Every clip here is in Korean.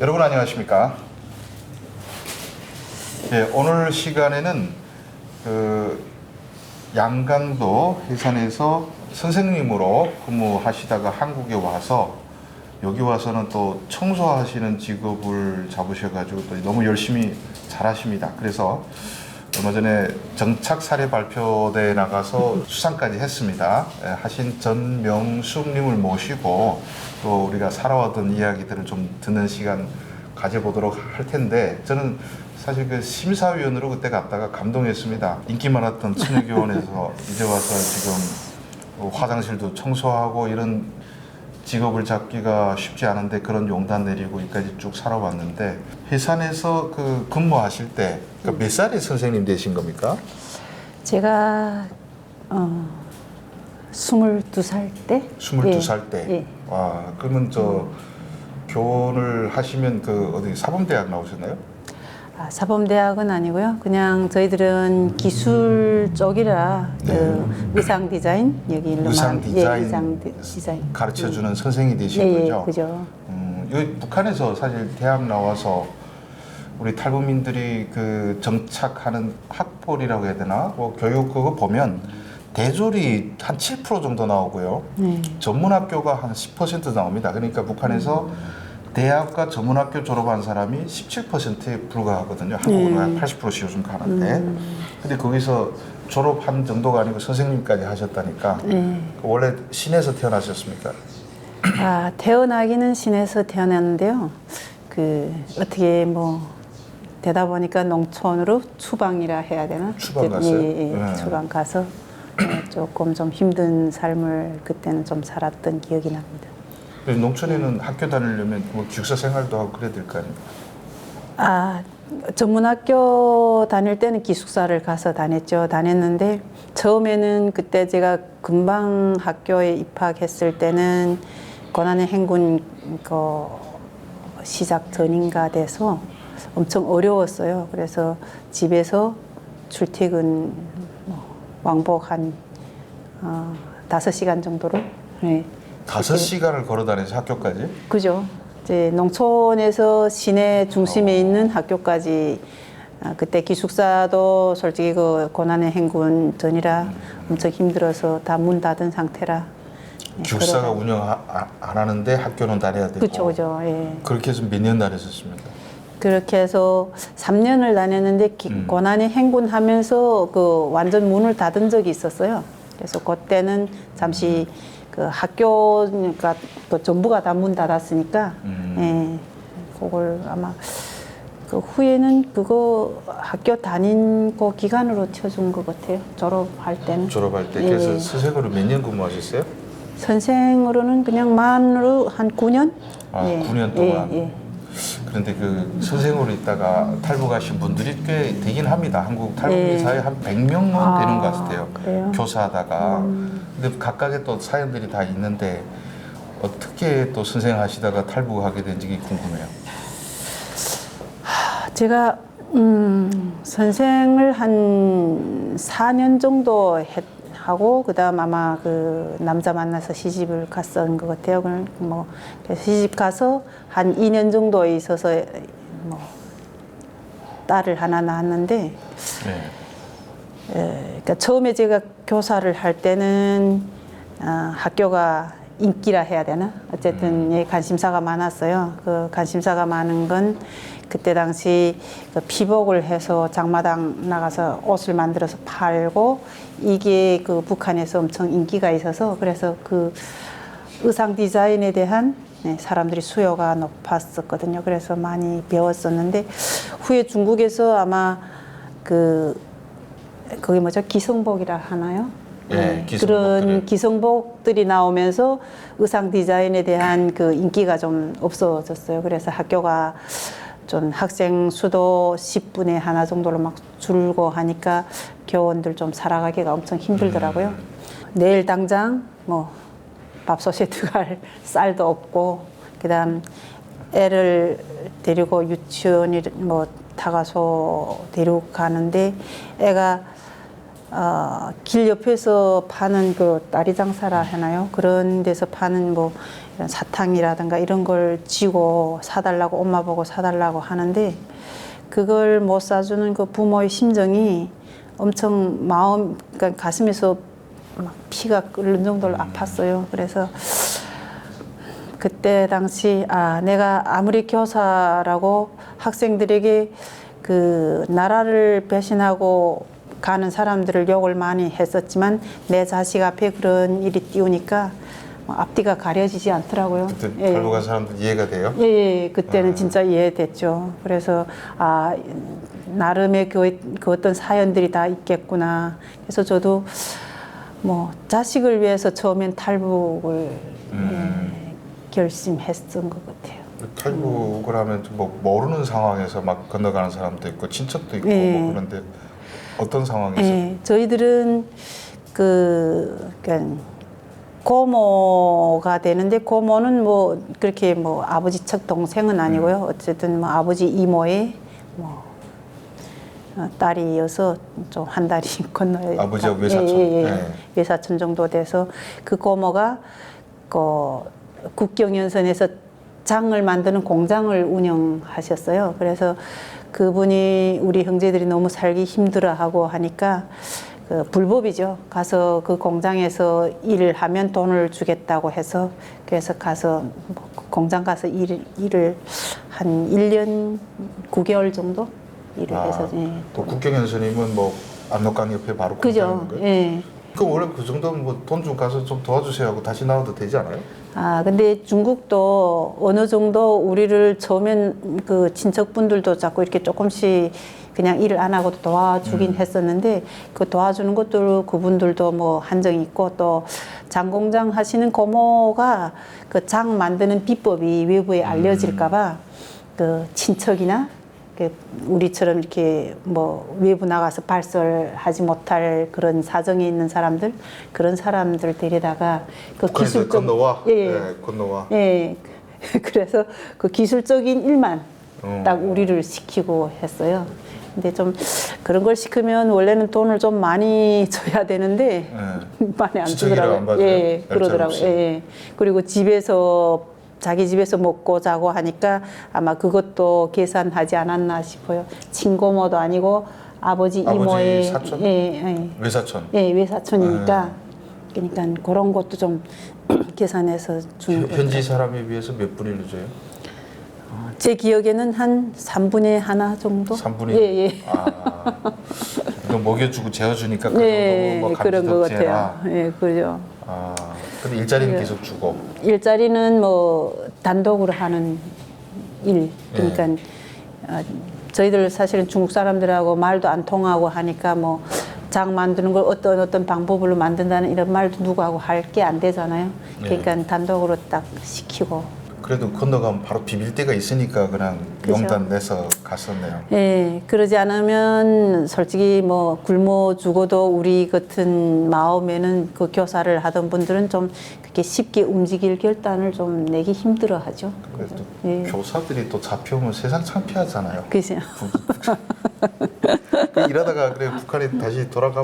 여러분 안녕하십니까? 예, 오늘 시간에는 양강도 해산에서 선생님으로 근무하시다가 한국에 와서 여기 와서는 또 청소하시는 직업을 잡으셔가지고 또 너무 열심히 잘하십니다. 그래서 얼마 전에 정착 사례 발표대에 나가서 수상까지 했습니다. 하신 전명숙님을 모시고 또 우리가 살아왔던 이야기들을 좀 듣는 시간 가져보도록 할 텐데, 저는 사실 그 심사위원으로 그때 갔다가 감동했습니다. 인기 많았던 천혜교원에서 이제 와서 지금 화장실도 청소하고 이런 직업을 잡기가 쉽지 않은데 그런 용단 내리고 여기까지 쭉 살아왔는데, 해산에서 그 근무하실 때 몇 살에 선생님 되신 겁니까? 제가 22살 때. 22살 때. 예. 와, 그러면 저 교원을 하시면 그 어디 사범대학 나오셨나요? 사범대학은 아니고요. 그냥 저희들은 기술 쪽이라 그 의상 디자인 여기 일로 의상 디자인, 의상 디자인 가르쳐주는 선생이 되신 예, 거죠? 그죠. 여기 북한에서 사실 대학 나와서 우리 탈북민들이 그 정착하는 학벌이라고 해야 되나? 뭐 교육 그거 보면 대졸이 한 7% 정도 나오고요. 전문학교가 한 10% 나옵니다. 그러니까 북한에서 대학과 전문학교 졸업한 사람이 17%에 불과하거든요. 한국은 한 80%씩 요즘 가는데. 근데 거기서 졸업한 정도가 아니고 선생님까지 하셨다니까. 원래 시내에서 태어나셨습니까? 태어나기는 시내에서 태어났는데요. 그 어떻게 뭐 되다 보니까 농촌으로 추방이라 해야 되나? 추방 갔어요? 예. 추방 가서 조금 좀 힘든 삶을 그때는 좀 살았던 기억이 납니다. 농촌에는 학교 다니려면 뭐 기숙사 생활도 하고 그래야 될 거 아닙니까? 전문학교 다닐 때는 기숙사를 가서 다녔는데 처음에는 그때 제가 금방 학교에 입학했을 때는 고난의 행군 시작 전인가 돼서 엄청 어려웠어요. 그래서 집에서 출퇴근 왕복 한 5시간 정도로. 네. 5시간을 걸어 다녀서 학교까지? 그죠. 이제 농촌에서 시내 중심에 있는 학교까지. 그때 기숙사도 솔직히 그 고난의 행군 전이라 엄청 힘들어서 다 문 닫은 상태라. 기숙사가 운영 안 하는데 학교는 다녀야 되고. 그죠. 예. 그렇게 해서 몇 년 다녔었습니까? 그렇게 해서 3년을 다녔는데 고난의 행군하면서 그 완전 문을 닫은 적이 있었어요. 그래서 그때는 잠시 그 학교가 또 전부가 다 문 닫았으니까 그걸 아마 그 후에는 그거 학교 다닌 그 기간으로 쳐준 것 같아요. 졸업할 때는. 졸업할 때. 그래서 선생으로 몇 년 근무하셨어요? 선생으로는 그냥 만으로 한 9년? 9년 동안. 그런데 그 선생으로 있다가 탈북하신 분들이 꽤 되긴 합니다. 한국 탈북민 사회 한 100명은 되는 것 같아요. 그래요? 교사하다가. 근데 각각의 또 사연들이 다 있는데 어떻게 또 선생하시다가 탈북하게 된지 궁금해요. 제가 선생을 한 4년 정도 하고 그다음 아마 그 남자 만나서 시집을 갔던 것 같아요. 뭐 시집 가서 한 2년 정도 있어서 뭐 딸을 하나 낳았는데, 그러니까 처음에 제가 교사를 할 때는 학교가 인기라 해야 되나? 어쨌든 관심사가 많았어요. 그 관심사가 많은 건 그때 당시 그 피복을 해서 장마당 나가서 옷을 만들어서 팔고 이게 그 북한에서 엄청 인기가 있어서 그래서 그 의상 디자인에 대한 사람들이 수요가 높았었거든요. 그래서 많이 배웠었는데 후에 중국에서 아마 거기 뭐죠? 기성복이라 하나요? 그런 기성복들이 나오면서 의상 디자인에 대한 그 인기가 좀 없어졌어요. 그래서 학교가 좀 학생 수도 10분의 하나 정도로 막 줄고 하니까 교원들 좀 살아가기가 엄청 힘들더라고요. 내일 당장 뭐 밥솥에 들어갈 쌀도 없고, 그다음 애를 데리고 유치원이 뭐 타가서 데리고 가는데 애가 길 옆에서 파는 그 다리 장사라 하나요? 그런 데서 파는 뭐 이런 사탕이라든가 이런 걸 쥐고 사달라고 엄마 보고 사달라고 하는데 그걸 못 사주는 그 부모의 심정이 엄청 그러니까 가슴에서 막 피가 끓는 정도로 아팠어요. 그래서 그때 당시 내가 아무리 교사라고 학생들에게 그 나라를 배신하고 가는 사람들을 욕을 많이 했었지만 내 자식 앞에 그런 일이 띄우니까 앞뒤가 가려지지 않더라고요. 그때 팔로 간 사람들 이해가 돼요? 예, 그때는 진짜 이해됐죠. 그래서 나름의 그 어떤 사연들이 다 있겠구나. 그래서 저도 뭐 자식을 위해서 처음엔 탈북을 결심했던 것 같아요. 탈북을 하면 뭐 모르는 상황에서 막 건너가는 사람도 있고 친척도 있고 예. 뭐 그런데 어떤 상황에서? 예, 저희들은 그러니까 고모가 되는데 고모는 뭐 그렇게 뭐 아버지 측 동생은 아니고요. 어쨌든 뭐 아버지 이모의 뭐 딸이어서 좀 한 달이 건너야 아버지하고 외사촌. 네. 외사촌 정도 돼서 그 고모가 국경연선에서 장을 만드는 공장을 운영하셨어요. 그래서 그분이 우리 형제들이 너무 살기 힘들어하고 하니까 불법이죠. 가서 그 공장에서 일을 하면 돈을 주겠다고 해서 그래서 가서 공장 가서 일을 한 1년 9개월 정도 일을 해서. 또 국경연수님은 뭐 압록강 옆에 바로 그죠. 거예요? 예. 그럼 원래 그 정도면 뭐 돈 좀 가서 좀 도와주세요 하고 다시 나와도 되지 않아요? 근데 중국도 어느 정도 우리를 처음엔 그 친척분들도 자꾸 이렇게 조금씩 그냥 일을 안 하고도 도와주긴 했었는데 그 도와주는 것도 그분들도 뭐 한정이 있고 또 장공장 하시는 고모가 그 장 만드는 비법이 외부에 알려질까봐 그 친척이나 우리처럼 이렇게 뭐 외부 나가서 발설하지 못할 그런 사정이 있는 사람들 그런 사람들 데려다가 그 기술적 건너와 예, 건너와 예. 그래서 그 기술적인 일만 딱 우리를 시키고 했어요. 근데 좀 그런 걸 시키면 원래는 돈을 좀 많이 줘야 되는데 많이 안 주더라고요. 예, 그러더라고요. 예. 그리고 자기 집에서 먹고 자고 하니까 아마 그것도 계산하지 않았나 싶어요. 친고모도 아니고 아버지 이모의 사촌? 외사촌. 예, 외사촌이니까 그러니까 그런 것도 좀 계산해서 주는 거죠. 현지 사람에 비해서 몇 분이 줘요? 제 기억에는 한 3분의 1 정도? 3분의 예. 이거 먹여주고 재워주니까 그 네, 정도 뭐 그런 것 감지덕지해라. 같아요. 예, 그죠. 근데 일자리는 계속 주고. 일자리는 뭐 단독으로 하는 일. 그러니까 저희들 사실은 중국 사람들하고 말도 안 통하고 하니까 뭐 장 만드는 걸 어떤 방법으로 만든다는 이런 말도 누구하고 할 게 안 되잖아요. 그러니까 단독으로 딱 시키고. 그래도 건너가면 바로 비빌 데가 있으니까 그냥 그죠. 용단 내서 갔었네요. 예, 그러지 않으면 솔직히 뭐 굶어 죽어도 우리 같은 마음에는 그 교사를 하던 분들은 좀 그렇게 쉽게 움직일 결단을 좀 내기 힘들어 하죠. 그래도 예. 교사들이 또 잡혀오면 세상 창피하잖아요. 그죠. 일하다가 그래 북한에 다시 1년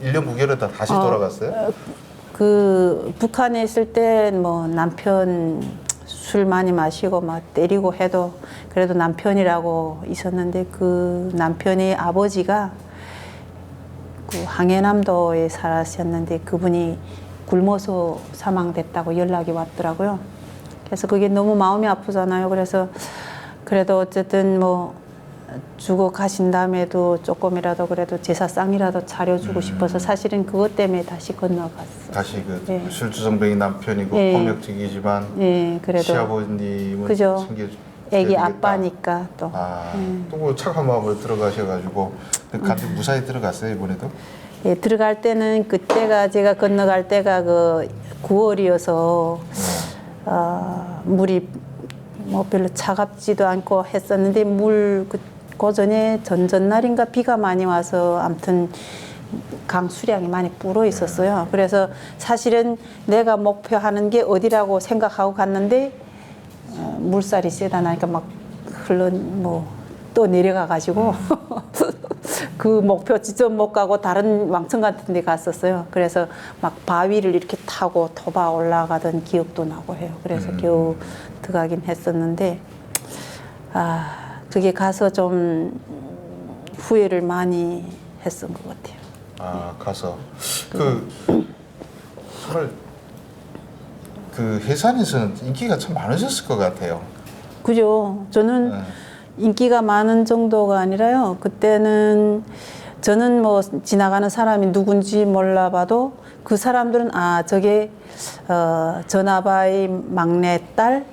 9개월에 다시 돌아갔어요? 그 북한에 있을 때 뭐 남편 술 많이 마시고 막 때리고 해도 그래도 남편이라고 있었는데 그 남편의 아버지가 그 항해남도에 살았었는데 그분이 굶어서 사망됐다고 연락이 왔더라고요. 그래서 그게 너무 마음이 아프잖아요. 그래서 그래도 어쨌든 뭐 죽어 가신 다음에도 조금이라도 그래도 제사상이라도 차려주고 싶어서 사실은 그것 때문에 다시 건너갔어요. 다시 그 예. 술주정뱅이 남편이고 예. 폭력적이지만 예, 그래도 시아버님은 그죠. 챙겨줘야 애기 되겠다. 아빠니까 또. 또 뭐 착한 마음으로 들어가셔가지고 같이 무사히 들어갔어요 이번에도? 예, 들어갈 때는 그때가 제가 건너갈 때가 그 9월이어서 물이 뭐 별로 차갑지도 않고 했었는데 그 전에 전날인가 비가 많이 와서 아무튼 강 수량이 많이 불어 있었어요. 그래서 사실은 내가 목표하는 게 어디라고 생각하고 갔는데 물살이 세다 나니까 막 또 내려가 가지고 그 목표 지점 못 가고 다른 왕천 같은 데 갔었어요. 그래서 막 바위를 이렇게 타고 토바 올라가던 기억도 나고 해요. 그래서 겨우 들어가긴 했었는데 그게 가서 좀 후회를 많이 했던 것 같아요. 아, 가서 정말 그 해산에서는 인기가 참 많으셨을 것 같아요. 그죠. 저는 네. 인기가 많은 정도가 아니라요. 그때는 저는 뭐 지나가는 사람이 누군지 몰라봐도 그 사람들은 저게 전아바의 막내딸,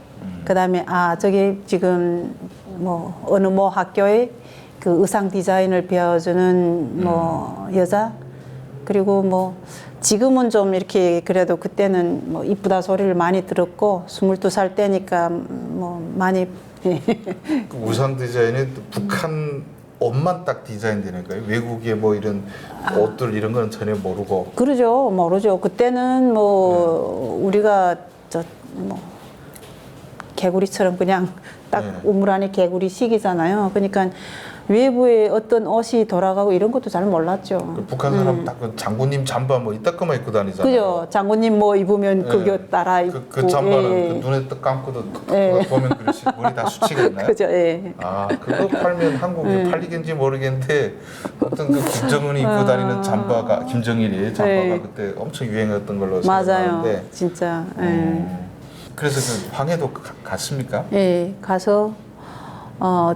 그다음에 저게 지금 뭐 어느 뭐 학교에 그 의상 디자인을 배워주는 뭐 여자, 그리고 뭐 지금은 좀 이렇게 그래도 그때는 뭐 이쁘다 소리를 많이 들었고 22살 때니까 뭐 많이 그 의상 디자인은 북한 옷만 딱 디자인되는 거예요. 외국의 뭐 이런 옷들 이런 거는 전혀 모르고. 그러죠. 모르죠. 그때는 뭐 우리가 뭐 개구리처럼 그냥 딱 네. 우물 안에 개구리 식이잖아요. 그러니까 외부에 어떤 옷이 돌아가고 이런 것도 잘 몰랐죠. 그 북한 사람 딱 그 장군님 잠바 뭐 이따까만 입고 다니잖아요. 그죠. 장군님 뭐 입으면 그거 따라 입고. 그 잠바는 예. 그 눈에 딱 감고도 예. 보면 그렇지 머리 다 수치가 있나요? 그죠. 예. 아, 그거 팔면 한국에 팔리겠는지 모르겠는데 어떤 그 김정은이 입고 다니는 잠바가 김정일이 잠바가 네. 그때 엄청 유행했던 걸로 맞아요. 생각하는데 진짜. 그래서 그 황해도 갔습니까? 예. 가서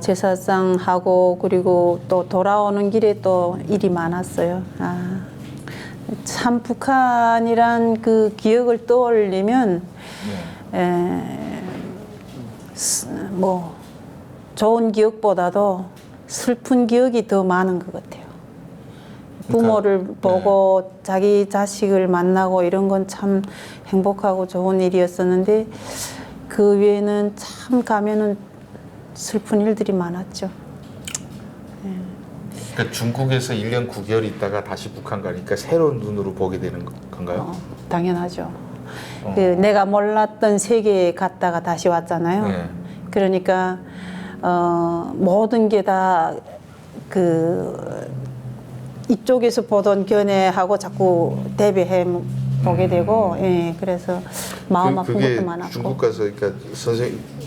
제사상 하고 그리고 또 돌아오는 길에 또 일이 많았어요. 참 북한이란 그 기억을 떠올리면 뭐 좋은 기억보다도 슬픈 기억이 더 많은 것 같아요. 부모를 보고 자기 자식을 만나고 이런 건 참 행복하고 좋은 일이었었는데 그 외에는 참 가면은 슬픈 일들이 많았죠. 그러니까 중국에서 1년 9개월 있다가 다시 북한 가니까 새로운 눈으로 보게 되는 건가요? 당연하죠. 그 내가 몰랐던 세계에 갔다가 다시 왔잖아요. 네. 그러니까 모든 게 다 이쪽에서 보던 견해하고 자꾸 대비해 보게 되고, 예, 그래서 마음 아픈 그게 것도 많았고. 중국 가서 그러니까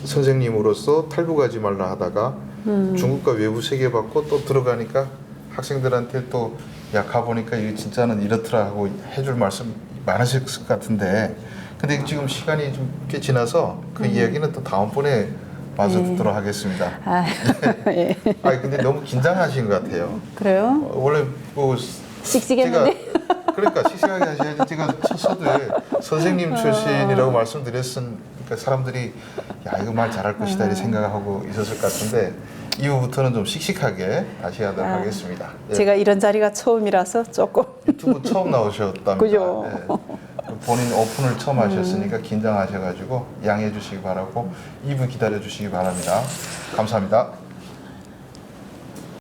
선생님으로서 탈북하지 말라 하다가 중국과 외부 세계 받고 또 들어가니까 학생들한테 또 야 가보니까 이게 진짜는 이렇더라 하고 해줄 말씀 많으실 것 같은데 근데 지금 시간이 좀 꽤 지나서 그 이야기는 또 다음번에 마저 듣도록 하겠습니다. 예. 근데 너무 긴장하신 것 같아요. 그래요? 원래 뭐 씩씩했는데? 그러니까 씩씩하게 하셔야지. 제가 첫 서두에 선생님 출신이라고 말씀드렸으니까 사람들이 야 이거 말 잘할 것이다 이렇게 생각하고 있었을 것 같은데 이후부터는 좀 씩씩하게 다시 하도록 하겠습니다. 예. 제가 이런 자리가 처음이라서 조금. 유튜브 처음 나오셨답니다. 그죠. 예. 본인 오픈을 처음 하셨으니까 긴장하셔가지고 양해해 주시기 바라고 2부 기다려 주시기 바랍니다. 감사합니다.